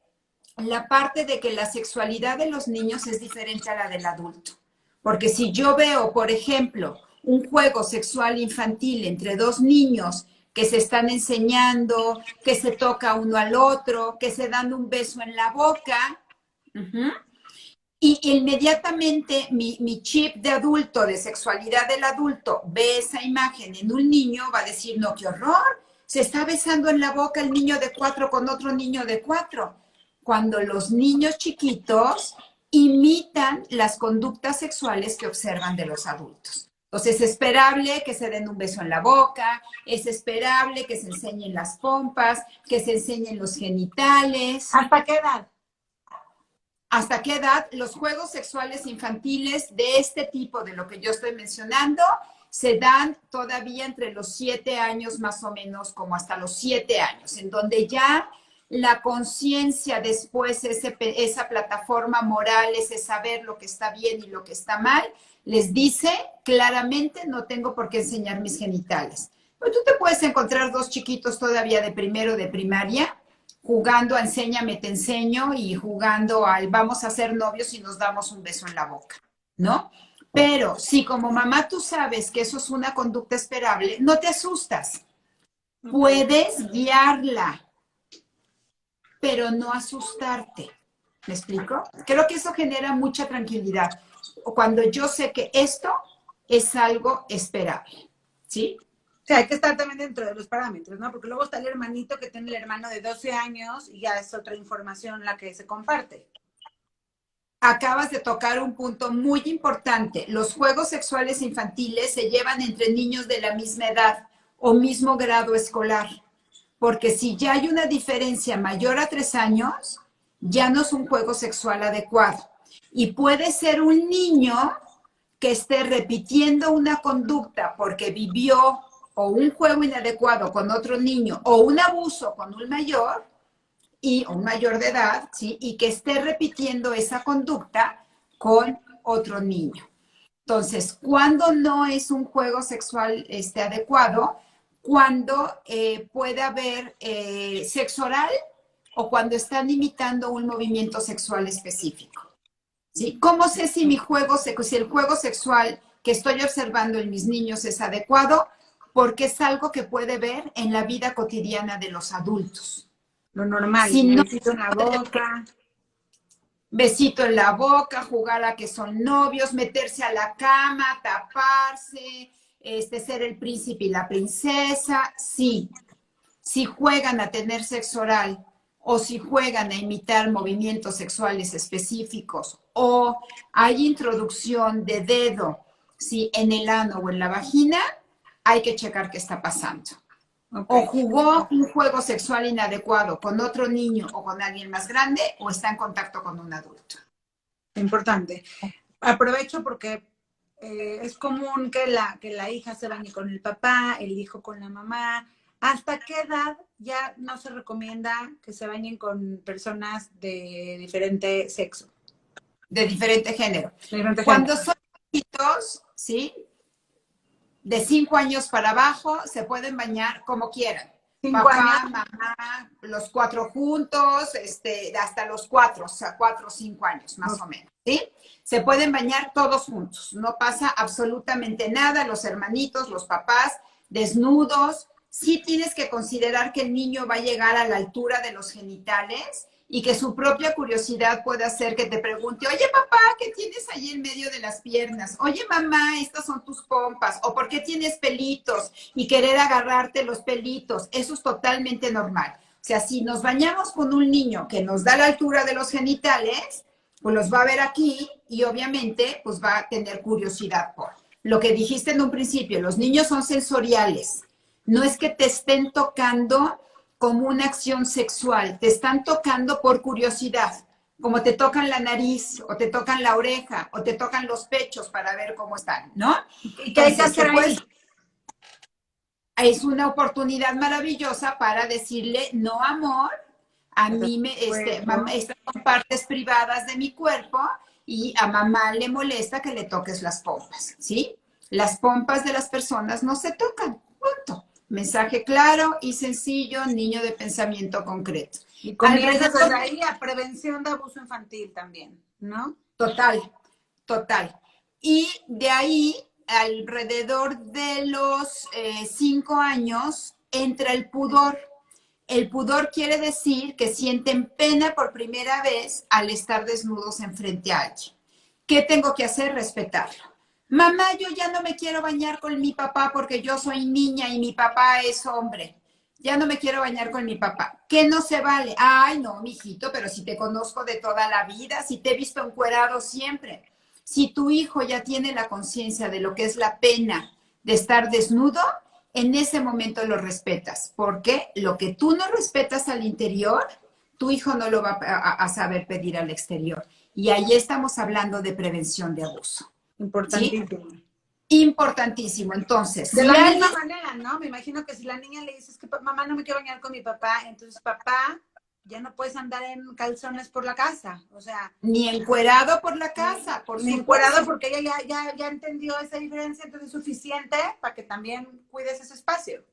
la parte de que la sexualidad de los niños es diferente a la del adulto. Porque si yo veo, por ejemplo, un juego sexual infantil entre dos niños que se están enseñando, que se toca uno al otro, que se dan un beso en la boca, y inmediatamente mi chip de adulto, de sexualidad del adulto, ve esa imagen en un niño, va a decir, no, qué horror, se está besando en la boca el niño de 4 con otro niño de 4. Cuando los niños chiquitos imitan las conductas sexuales que observan de los adultos. Entonces es esperable que se den un beso en la boca, es esperable que se enseñen las pompas, que se enseñen los genitales. ¿Hasta qué edad? ¿Hasta qué edad? Los juegos sexuales infantiles de este tipo, de lo que yo estoy mencionando, se dan todavía entre los 7 años más o menos, como hasta los 7 años, en donde ya la conciencia después, esa plataforma moral, ese saber lo que está bien y lo que está mal, les dice claramente, no tengo por qué enseñar mis genitales. Pero tú te puedes encontrar dos chiquitos todavía de primero de primaria, jugando a enséñame, te enseño, y jugando al vamos a ser novios y nos damos un beso en la boca, ¿no? Pero si como mamá tú sabes que eso es una conducta esperable, no te asustas. Puedes guiarla, pero no asustarte. ¿Me explico? Creo que eso genera mucha tranquilidad. Cuando yo sé que esto es algo esperable, ¿sí? O sea, hay que estar también dentro de los parámetros, ¿no? Porque luego está el hermanito que tiene el hermano de 12 años y ya es otra información la que se comparte. Acabas de tocar un punto muy importante. Los juegos sexuales infantiles se llevan entre niños de la misma edad o mismo grado escolar. Porque si ya hay una diferencia mayor a 3 años, ya no es un juego sexual adecuado. Y puede ser un niño que esté repitiendo una conducta porque vivió o un juego inadecuado con otro niño o un abuso con un mayor, o un mayor de edad, ¿sí? Y que esté repitiendo esa conducta con otro niño. Entonces, ¿cuándo no es un juego sexual adecuado? Cuando puede haber sexo oral o cuando están imitando un movimiento sexual específico. ¿Sí? ¿Cómo sé si si el juego sexual que estoy observando en mis niños es adecuado? Porque es algo que puede ver en la vida cotidiana de los adultos. Lo normal, Si no, besito en la boca. besito en la boca, jugar a que son novios, meterse a la cama, taparse, ser el príncipe y la princesa, sí. Si juegan a tener sexo oral o si juegan a imitar movimientos sexuales específicos o hay introducción de dedo, ¿sí? En el ano o en la vagina, hay que checar qué está pasando. Okay. O jugó un juego sexual inadecuado con otro niño o con alguien más grande o está en contacto con un adulto. Importante. Aprovecho porque es común que la hija se bañe con el papá, el hijo con la mamá. ¿Hasta qué edad ya no se recomienda que se bañen con personas de diferente sexo? De diferente género. Cuando son chiquitos, ¿sí? De 5 años para abajo, se pueden bañar como quieran. Papá, mamá, los 4 juntos, hasta los 4, o sea, 4 o 5 años, más o menos, ¿sí? Se pueden bañar todos juntos, no pasa absolutamente nada, los hermanitos, los papás, desnudos. Sí tienes que considerar que el niño va a llegar a la altura de los genitales y que su propia curiosidad puede hacer que te pregunte, oye papá, ¿qué tienes ahí en medio de las piernas? Oye mamá, estas son tus pompas, o ¿por qué tienes pelitos? Y querer agarrarte los pelitos, eso es totalmente normal. O sea, si nos bañamos con un niño que nos da la altura de los genitales, pues los va a ver aquí y obviamente pues va a tener curiosidad por lo que dijiste en un principio, los niños son sensoriales, no es que te estén tocando como una acción sexual, te están tocando por curiosidad, como te tocan la nariz, o te tocan la oreja, o te tocan los pechos para ver cómo están, ¿no? ¿Y qué hay que hacer ahí? Es una oportunidad maravillosa para decirle, no, amor, a mí estas son partes privadas de mi cuerpo y a mamá le molesta que le toques las pompas, ¿sí? Las pompas de las personas no se tocan, punto. Mensaje claro y sencillo, niño de pensamiento concreto. Y comienzas desde ahí a prevención de abuso infantil también, ¿no? Total, total. Y de ahí, alrededor de los 5 años, entra el pudor. El pudor quiere decir que sienten pena por primera vez al estar desnudos enfrente a alguien. ¿Qué tengo que hacer? Respetarlo. Mamá, yo ya no me quiero bañar con mi papá porque yo soy niña y mi papá es hombre. Ya no me quiero bañar con mi papá. ¿Qué no se vale? Ay, no, mijito, pero si te conozco de toda la vida, si te he visto encuerado siempre. Si tu hijo ya tiene la conciencia de lo que es la pena de estar desnudo, en ese momento lo respetas. Porque lo que tú no respetas al interior, tu hijo no lo va a saber pedir al exterior. Y ahí estamos hablando de prevención de abuso. Importantísimo. ¿Sí? Importantísimo. Entonces, de la misma manera, ¿no? Me imagino que si la niña le dices que mamá no me quiero bañar con mi papá, entonces papá ya no puedes andar en calzones por la casa, o sea. Ni encuerado por la casa, por ni supuesto. Encuerado porque ella ya entendió esa diferencia, entonces es suficiente para que también cuides ese espacio.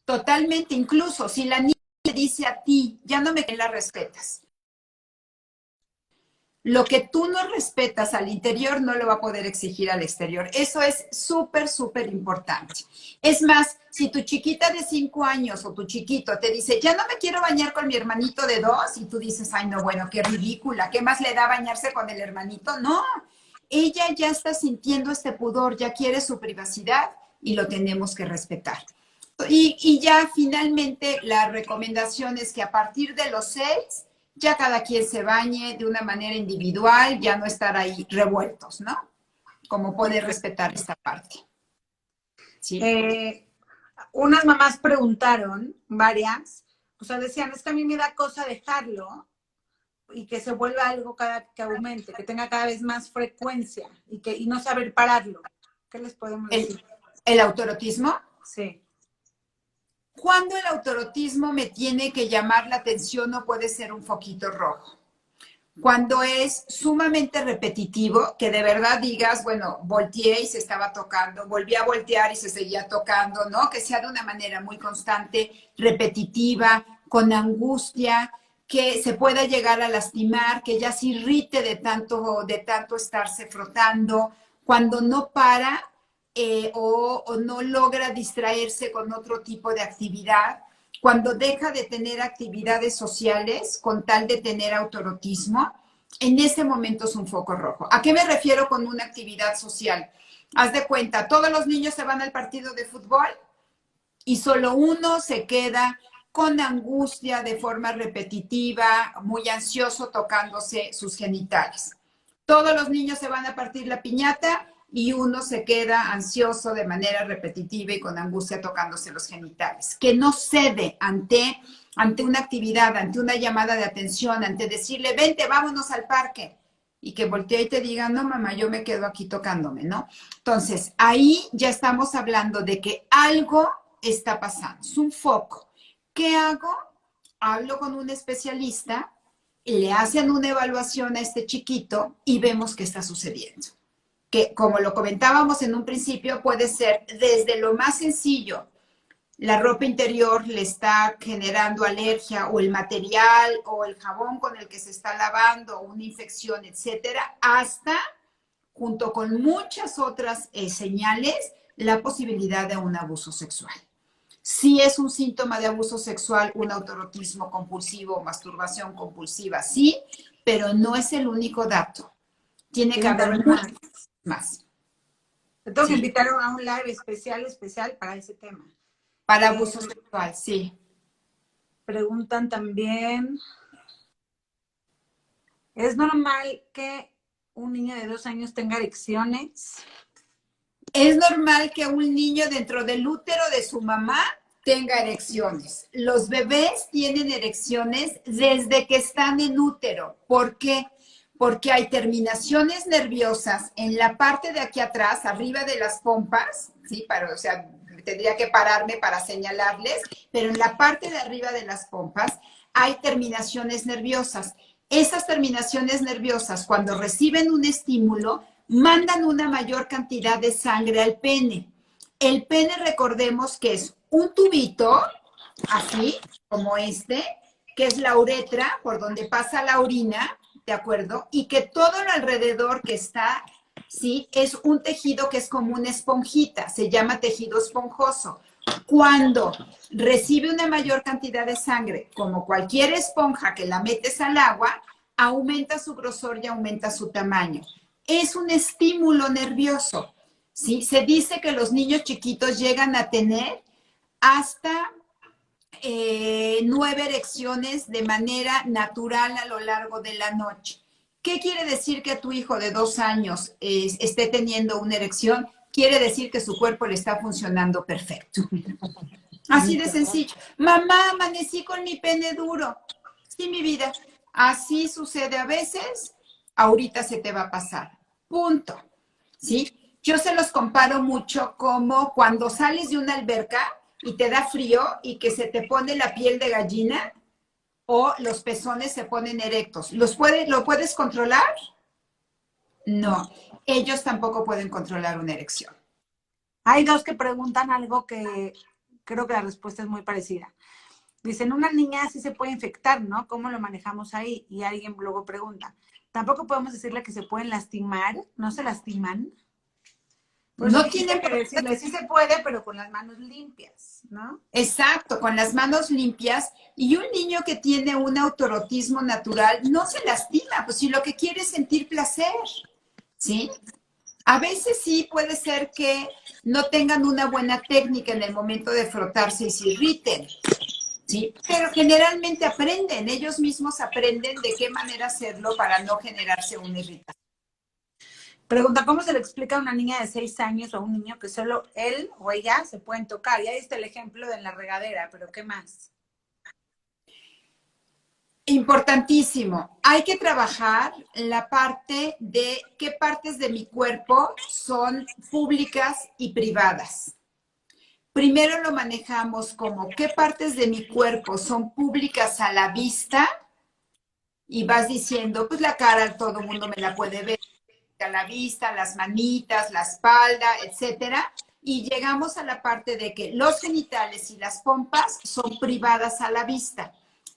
Totalmente, incluso si la niña le dice a ti, ya no me la respetas. Lo que tú no respetas al interior no lo va a poder exigir al exterior. Eso es súper, súper importante. Es más, si tu chiquita de 5 años o tu chiquito te dice, ya no me quiero bañar con mi hermanito de 2, y tú dices, ay, no, bueno, qué ridícula, ¿qué más le da bañarse con el hermanito? No, ella ya está sintiendo este pudor, ya quiere su privacidad y lo tenemos que respetar. Y ya finalmente la recomendación es que a partir de los 6, ya cada quien se bañe de una manera individual, ya no estar ahí revueltos, ¿no? Como poder respetar esta parte. ¿Sí? Unas mamás preguntaron, varias, o sea, decían, es que a mí me da cosa dejarlo y que se vuelva algo que aumente, que tenga cada vez más frecuencia y no saber pararlo. ¿Qué les podemos decir? ¿El autoerotismo? Sí. ¿Cuándo el autoerotismo me tiene que llamar la atención o puede ser un foquito rojo? Cuando es sumamente repetitivo, que de verdad digas, bueno, volteé y se estaba tocando, volví a voltear y se seguía tocando, ¿no? Que sea de una manera muy constante, repetitiva, con angustia, que se pueda llegar a lastimar, que ya se irrite de tanto estarse frotando, cuando no para o no logra distraerse con otro tipo de actividad, cuando deja de tener actividades sociales con tal de tener autoerotismo, en ese momento es un foco rojo. ¿A qué me refiero con una actividad social? Haz de cuenta, todos los niños se van al partido de fútbol y solo uno se queda con angustia de forma repetitiva, muy ansioso tocándose sus genitales. Todos los niños se van a partir la piñata y uno se queda ansioso de manera repetitiva y con angustia tocándose los genitales. Que no cede ante una actividad, ante una llamada de atención, ante decirle, vente, vámonos al parque. Y que voltee y te diga, no, mamá, yo me quedo aquí tocándome, ¿no? Entonces, ahí ya estamos hablando de que algo está pasando, es un foco. ¿Qué hago? Hablo con un especialista, le hacen una evaluación a este chiquito y vemos qué está sucediendo. Que, como lo comentábamos en un principio, puede ser desde lo más sencillo, la ropa interior le está generando alergia o el material o el jabón con el que se está lavando, una infección, etcétera, hasta, junto con muchas otras señales, la posibilidad de un abuso sexual. Sí es un síntoma de abuso sexual, un autoerotismo compulsivo, masturbación compulsiva, sí, pero no es el único dato. Tiene que haber más. Te tengo que invitar a un live especial para ese tema. Para abuso sexual, sí. Preguntan también, ¿es normal que un niño de 2 años tenga erecciones? Es normal que un niño dentro del útero de su mamá tenga erecciones. Los bebés tienen erecciones desde que están en útero. ¿Por qué? Porque hay terminaciones nerviosas en la parte de aquí atrás, arriba de las pompas, ¿sí? O sea, tendría que pararme para señalarles, pero en la parte de arriba de las pompas hay terminaciones nerviosas. Esas terminaciones nerviosas, cuando reciben un estímulo, mandan una mayor cantidad de sangre al pene. El pene, recordemos que es un tubito, así como este, que es la uretra, por donde pasa la orina, ¿de acuerdo? Y que todo lo alrededor que está, ¿sí? Es un tejido que es como una esponjita, se llama tejido esponjoso. Cuando recibe una mayor cantidad de sangre, como cualquier esponja que la metes al agua, aumenta su grosor y aumenta su tamaño. Es un estímulo nervioso, ¿sí? Se dice que los niños chiquitos llegan a tener hasta 9 erecciones de manera natural a lo largo de la noche. ¿Qué quiere decir que tu hijo de 2 años esté teniendo una erección? Quiere decir que su cuerpo le está funcionando perfecto. Así de sencillo. Mamá, amanecí con mi pene duro. Sí, mi vida. Así sucede a veces. Ahorita se te va a pasar. Punto. ¿Sí? Yo se los comparo mucho como cuando sales de una alberca y te da frío y que se te pone la piel de gallina o los pezones se ponen erectos. ¿Lo puedes controlar? No. Ellos tampoco pueden controlar una erección. Hay dos que preguntan algo que creo que la respuesta es muy parecida. Dicen, una niña sí se puede infectar, ¿no? ¿Cómo lo manejamos ahí? Y alguien luego pregunta, ¿tampoco podemos decirle que se pueden lastimar? ¿No se lastiman? Por eso No dijiste tienen que decirle, sí se puede, pero con las manos limpias, ¿no? Exacto, con las manos limpias. Y un niño que tiene un autoerotismo natural no se lastima, pues si lo que quiere es sentir placer, ¿sí? A veces sí puede ser que no tengan una buena técnica en el momento de frotarse y se irriten, ¿sí? Pero generalmente aprenden, ellos mismos aprenden de qué manera hacerlo para no generarse una irritación. Pregunta, ¿cómo se le explica a una niña de 6 años o a un niño que solo él o ella se pueden tocar? Ya diste el ejemplo de la regadera, pero ¿qué más? Importantísimo. Hay que trabajar la parte de qué partes de mi cuerpo son públicas y privadas. Primero lo manejamos como qué partes de mi cuerpo son públicas a la vista y vas diciendo, pues la cara todo el mundo me la puede ver, a la vista, las manitas, la espalda, etcétera. Y llegamos a la parte de que los genitales y las pompas son privadas a la vista.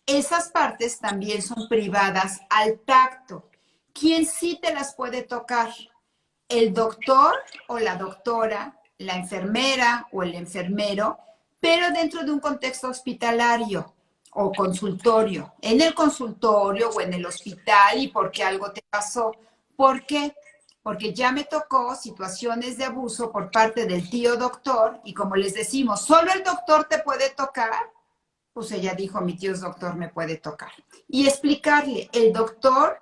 Esas partes también son privadas al tacto. ¿Quién sí te las puede tocar? El doctor o la doctora, la enfermera o el enfermero, pero dentro de un contexto hospitalario o consultorio. En el consultorio o en el hospital y porque algo te pasó. ¿Por qué? Porque ya me tocó situaciones de abuso por parte del tío doctor y como les decimos, solo el doctor te puede tocar, pues ella dijo, mi tío es doctor, me puede tocar. Y explicarle, el doctor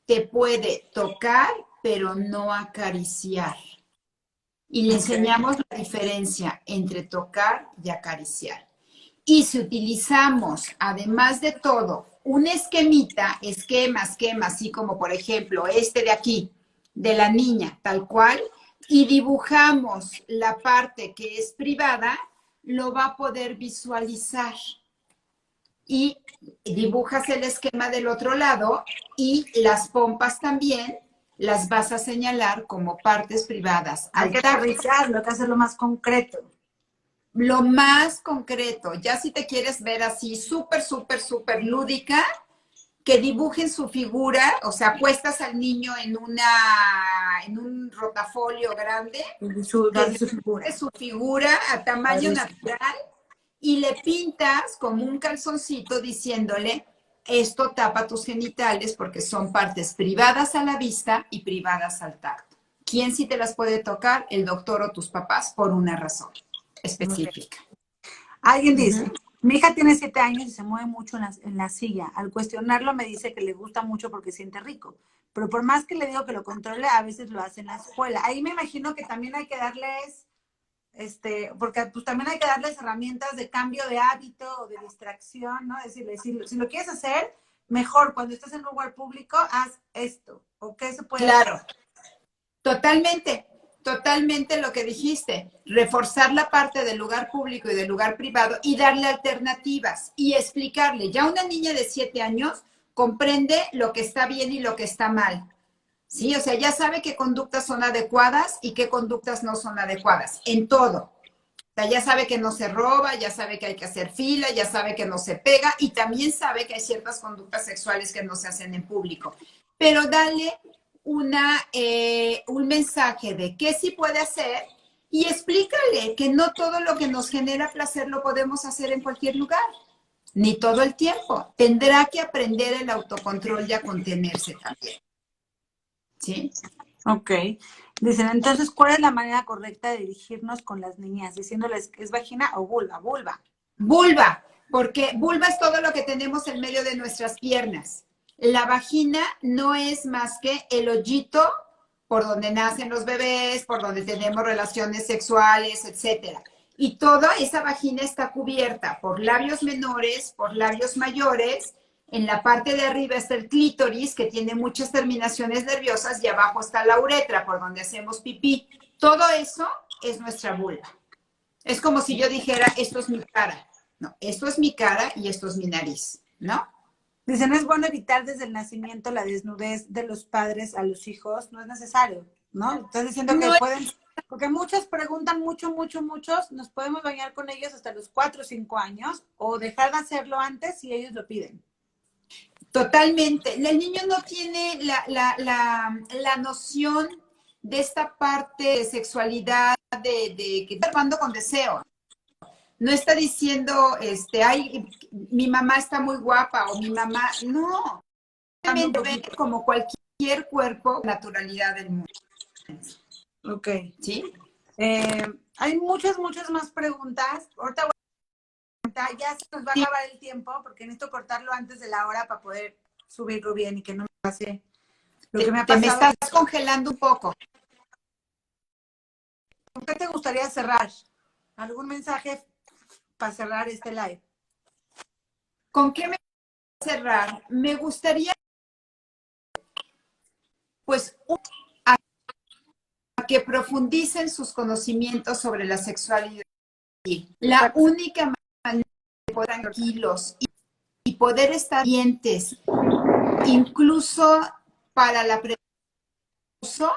te puede tocar, pero no acariciar. Y le enseñamos la diferencia entre tocar y acariciar. Y si utilizamos, además de todo, un esquema, así como por ejemplo este de aquí, de la niña, tal cual, y dibujamos la parte que es privada, lo va a poder visualizar. Y dibujas el esquema del otro lado y las pompas también las vas a señalar como partes privadas. Hay que aterrizarlo, hay que hacerlo más concreto. Lo más concreto, ya si te quieres ver así súper, súper, súper lúdica, que dibujen su figura, o sea, puestas al niño en un rotafolio grande, su figura a tamaño natural y le pintas como un calzoncito diciéndole, esto tapa tus genitales porque son partes privadas a la vista y privadas al tacto. ¿Quién sí te las puede tocar? El doctor o tus papás por una razón específica. Alguien dice, mi hija tiene 7 años y se mueve mucho en la silla. Al cuestionarlo me dice que le gusta mucho porque siente rico. Pero por más que le digo que lo controle, a veces lo hace en la escuela. Ahí me imagino que también hay que darles porque pues también hay que darles herramientas de cambio de hábito o de distracción, ¿no? Decirle, si lo quieres hacer, mejor cuando estés en un lugar público, haz esto, o qué se puede hacer. Claro, totalmente, totalmente lo que dijiste. Reforzar la parte del lugar público y del lugar privado y darle alternativas y explicarle. Ya una niña de 7 años comprende lo que está bien y lo que está mal. Sí, o sea, ya sabe qué conductas son adecuadas y qué conductas no son adecuadas, en todo. O sea, ya sabe que no se roba, ya sabe que hay que hacer fila, ya sabe que no se pega y también sabe que hay ciertas conductas sexuales que no se hacen en público. Pero dale un mensaje de qué sí puede hacer y explícale que no todo lo que nos genera placer lo podemos hacer en cualquier lugar, ni todo el tiempo. Tendrá que aprender el autocontrol y a contenerse también. ¿Sí? Ok. Dicen, entonces, ¿cuál es la manera correcta de dirigirnos con las niñas? Diciéndoles que es vagina o vulva, vulva. Vulva, porque vulva es todo lo que tenemos en medio de nuestras piernas. La vagina no es más que el hoyito por donde nacen los bebés, por donde tenemos relaciones sexuales, etcétera. Y toda esa vagina está cubierta por labios menores, por labios mayores. En la parte de arriba está el clítoris, que tiene muchas terminaciones nerviosas, y abajo está la uretra, por donde hacemos pipí. Todo eso es nuestra vulva. Es como si yo dijera, esto es mi cara. No, esto es mi cara y esto es mi nariz, ¿no? Dicen, es bueno evitar desde el nacimiento la desnudez de los padres a los hijos. No es necesario, ¿no? Estás diciendo que No, pueden, porque muchos preguntan muchos, nos podemos bañar con ellos hasta los 4 o 5 años o dejar de hacerlo antes si ellos lo piden. totalmente. El niño no tiene la noción de esta parte de sexualidad, de que está actuando con deseo. No está diciendo, ay, mi mamá está muy guapa o mi mamá. No, realmente ve como cualquier cuerpo, naturalidad del mundo. Ok. ¿Sí? Hay muchas más preguntas. Ahorita ya se nos va a Sí, acabar el tiempo porque necesito cortarlo antes de la hora para poder subirlo bien y que no me pase lo que me ha te me pasado. estás congelando un poco. ¿Con qué te gustaría cerrar? ¿Algún mensaje para cerrar este live? ¿Con qué me voy a cerrar? Me gustaría, pues, a que profundicen sus conocimientos sobre la sexualidad. La única manera de poder estar tranquilos y poder estar dientes, incluso para la prevención,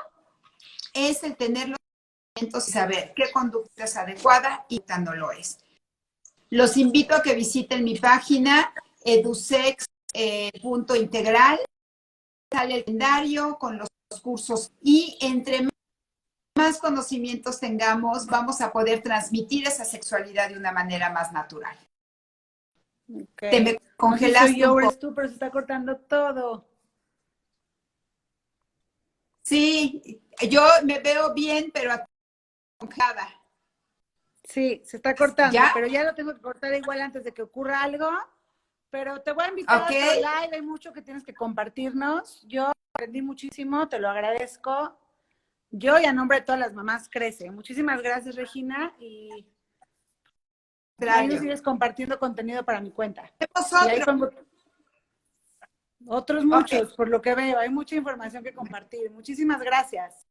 es el tener los conocimientos y saber qué conducta es adecuada y qué no lo es. Los invito a que visiten mi página edusex.integral. Sale el calendario con los cursos y entre más conocimientos tengamos, vamos a poder transmitir esa sexualidad de una manera más natural. Okay. Te me congelaste. No sé si soy yo, eres tú, pero se está cortando todo. Sí, yo me veo bien, pero congelada. Sí, se está cortando, ¿Ya? pero ya lo tengo que cortar igual antes de que ocurra algo. Pero te voy a invitar a otro live, hay mucho que tienes que compartirnos. Yo aprendí muchísimo, te lo agradezco. Yo y a nombre de todas las mamás crece. Muchísimas gracias, Regina, y ahí nos sigues compartiendo contenido para mi cuenta. Y ahí pongo otros muchos, por lo que veo. Hay mucha información que compartir. Muchísimas gracias.